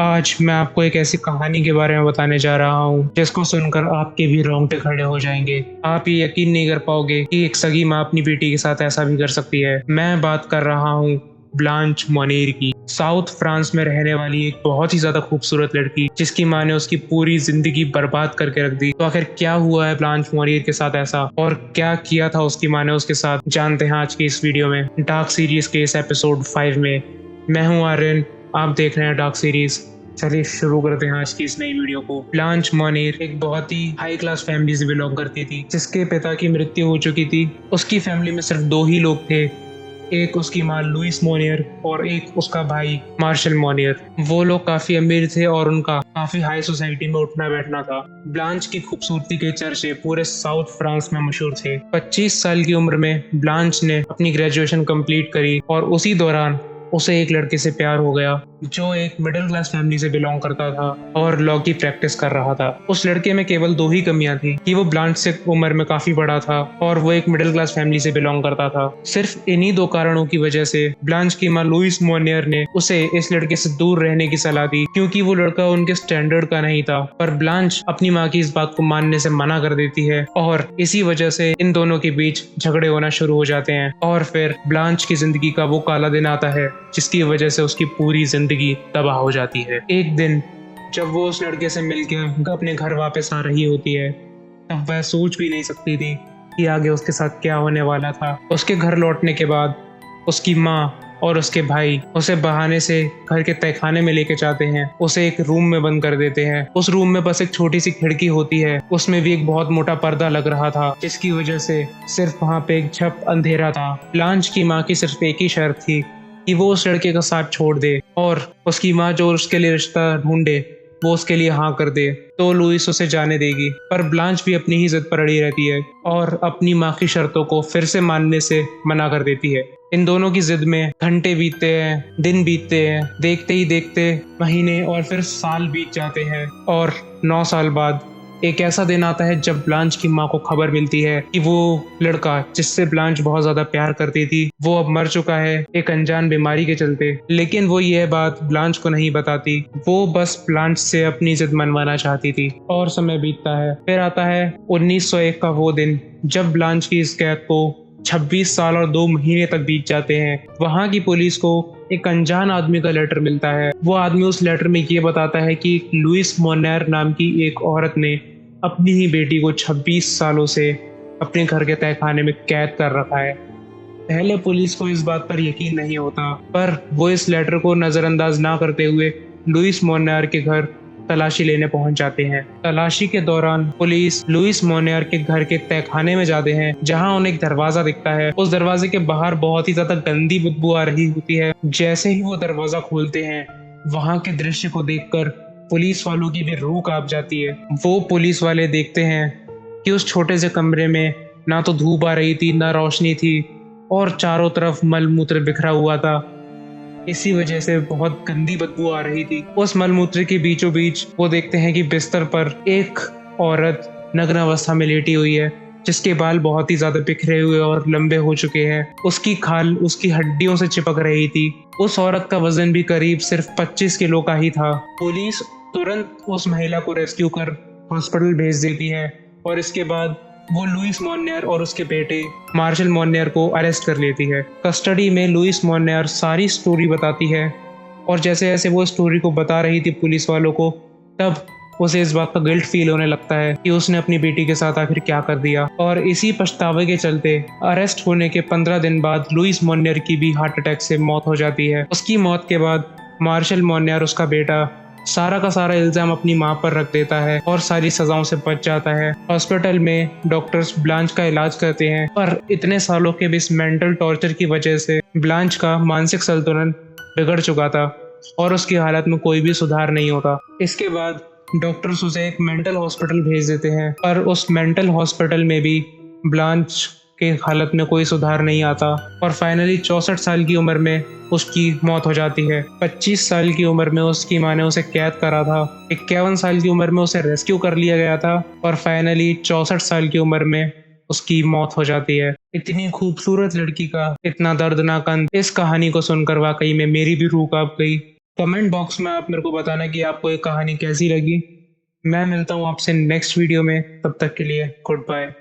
आज मैं आपको एक ऐसी कहानी के बारे में बताने जा रहा हूँ जिसको सुनकर आपके भी रोंगटे खड़े हो जाएंगे। आप ये यकीन नहीं कर पाओगे कि एक सगी माँ अपनी बेटी के साथ ऐसा भी कर सकती है। मैं बात कर रहा हूँ ब्लांच मोनेर की। साउथ फ्रांस में रहने वाली एक बहुत ही ज्यादा खूबसूरत लड़की जिसकी माँ ने उसकी पूरी जिंदगी बर्बाद करके रख दी। तो आखिर क्या हुआ है ब्लांच मोनेर के साथ ऐसा, और क्या किया था उसकी माँ ने उसके साथ, जानते हैं आज की इस वीडियो में, डार्क सीरीज के इस एपिसोड 5 में। मैं हूँ आर्यन, आप देख रहे हैं डार्क सीरीज। चलिए शुरू करते हैं आज की इस नई वीडियो को। ब्लांच मोनेर एक बहुत ही हाई क्लास फैमिली से बिलोंग करती थी जिसके पिता की मृत्यु हो चुकी थी। उसकी फैमिली में सिर्फ दो ही लोग थे, एक उसकी माँ लुइस मोनियर और एक उसका भाई मार्शल मोनियर। वो लोग काफी अमीर थे और उनका काफी हाई सोसाइटी में उठना बैठना था। ब्लांच की खूबसूरती के चर्चे पूरे साउथ फ्रांस में मशहूर थे। 25 साल की उम्र में ब्लांच ने अपनी ग्रेजुएशन कंप्लीट करी और उसी दौरान उसे एक लड़के से प्यार हो गया जो एक मिडिल क्लास फैमिली से बिलोंग करता था और लॉ की प्रैक्टिस कर रहा था। उस लड़के में केवल दो ही कमियां थी कि वो ब्लांच से उम्र में काफी बड़ा था और वो एक मिडिल क्लास फैमिली से बिलोंग करता था। सिर्फ इन्हीं दो कारणों की वजह से ब्लांच की माँ लुइस मोनियर ने उसे इस लड़के से दूर रहने की सलाह दी क्योंकि वो लड़का उनके स्टैंडर्ड का नहीं था। पर ब्लांच अपनी माँ की इस बात को मानने से मना कर देती है और इसी वजह से इन दोनों के बीच झगड़े होना शुरू हो जाते हैं। और फिर ब्लांच की जिंदगी का वो काला दिन आता है जिसकी वजह से उसकी पूरी जिंदगी तबाह हो जाती है। एक दिन जब वो उस लड़के से मिलकर अपने घर वापस आ रही होती है तब वह सोच भी नहीं सकती थी कि आगे उसके साथ क्या होने वाला था। उसके घर लौटने के बाद उसकी माँ और उसके भाई उसे बहाने से घर के तहखाने में लेके जाते हैं। उसे एक रूम में बंद कर देते हैं। उस रूम में बस एक छोटी सी खिड़की होती है, उसमें भी एक बहुत मोटा पर्दा लग रहा था जिसकी वजह से सिर्फ वहाँ पे एक झप अंधेरा था। ब्लांच की माँ की सिर्फ एक ही शर्त थी कि वो उस लड़के का साथ छोड़ दे और उसकी माँ जो उसके लिए रिश्ता ढूंढे वो उसके लिए हाँ कर दे तो लुइस उसे जाने देगी। पर ब्लांच भी अपनी ही जिद पर अड़ी रहती है और अपनी माँ की शर्तों को फिर से मानने से मना कर देती है। इन दोनों की जिद में घंटे बीतते हैं, दिन बीतते हैं, देखते ही देखते महीने और फिर साल बीत जाते हैं और 9 साल बाद एक ऐसा दिन आता है जब ब्लांच की माँ को खबर मिलती है कि वो लड़का जिससे ब्लांच बहुत ज्यादा प्यार करती थी वो अब मर चुका है एक अनजान बीमारी के चलते। लेकिन वो यह बात ब्लांच को नहीं बताती, वो बस ब्लांच से अपनी जिद मनवाना चाहती थी। और समय बीतता है, फिर आता है 1901 का वो दिन जब ब्लांच की इस कैद को 26 साल और 2 महीने तक बीत जाते हैं। वहाँ की पुलिस को एक अनजान आदमी का लेटर मिलता है। वो आदमी उस लेटर में ये बताता है कि लुइस मोनेर नाम की एक औरत ने अपनी ही बेटी को 26 सालों से अपने घर के तहखाने में कैद कर रखा है। पहले पुलिस को इस बात पर यकीन नहीं होता, पर वो इस लेटर को नजरअंदाज ना करते हुए लुइस मोनेर के घर तलाशी लेने पहुंच जाते हैं। तलाशी के दौरान पुलिस लुइस मोनेर के घर के तहखाने में जाते हैं जहां उन्हें एक दरवाजा दिखता है। उस दरवाजे के बाहर बहुत ही ज्यादा गंदी बदबू आ रही होती है। जैसे ही वो दरवाजा खोलते हैं वहां के दृश्य को देखकर पुलिस वालों की भी रूह कांप जाती है। वो पुलिस वाले देखते हैं कि उस छोटे से कमरे में ना तो धूप आ रही थी ना रोशनी थी और चारों तरफ मलमूत्र बिखरा हुआ था। इसी वजह से बहुत गंदी बदबू आ रही थी। उस मलमूत्र के बीचों बीच वो देखते हैं कि बिस्तर पर एक औरत नग्न अवस्था में लेटी हुई है जिसके बाल बहुत ही ज्यादा बिखरे हुए और लंबे हो चुके हैं। उसकी खाल उसकी हड्डियों से चिपक रही थी। उस औरत का वजन भी करीब सिर्फ 25 किलो का ही था। पुलिस तुरंत उस महिला को रेस्क्यू कर हॉस्पिटल भेज देती है और इसके बाद वो लुइस मोनेर और उसके बेटे मार्शल मोनेर को अरेस्ट कर लेती है। कस्टडी में लुइस मोनेर सारी स्टोरी बताती है और जैसे जैसे वो स्टोरी को बता रही थी पुलिस वालों को तब उसे इस बात का गिल्ट फील होने लगता है कि उसने अपनी बेटी के साथ आखिर क्या कर दिया। और इसी पछतावे के चलते अरेस्ट होने के 15 दिन बाद लुइस मोनेर की भी हार्ट अटैक से मौत हो जाती है। उसकी मौत के बाद मार्शल मोनेर, उसका बेटा, सारा का सारा इल्जाम अपनी माँ पर रख देता है और सारी सजाओं से बच जाता है। हॉस्पिटल में डॉक्टर्स ब्लांच का इलाज करते हैं पर इतने सालों के इस मेंटल टॉर्चर की वजह से ब्लांच का मानसिक संतुलन बिगड़ चुका था और उसकी हालत में कोई भी सुधार नहीं होता। इसके बाद डॉक्टर्स उसे एक मेंटल हॉस्पिटल भेज देते हैं पर उस मेंटल हॉस्पिटल में भी ब्लांच के हालत में कोई सुधार नहीं आता और फाइनली 64 साल की उम्र में उसकी मौत हो जाती है। 25 साल की उम्र में उसकी माँ ने उसे कैद करा था, 51 साल की उम्र में उसे रेस्क्यू कर लिया गया था और फाइनली 64 साल की उम्र में उसकी मौत हो जाती है। इतनी खूबसूरत लड़की का इतना दर्दनाक अंत, इस कहानी को सुनकर वाकई में मेरी भी रूह कांप गई। कमेंट बॉक्स में आप मेरे को बताना कि आपको ये कहानी कैसी लगी। मैं मिलता हूँ आपसे नेक्स्ट वीडियो में, तब तक के लिए गुड बाय।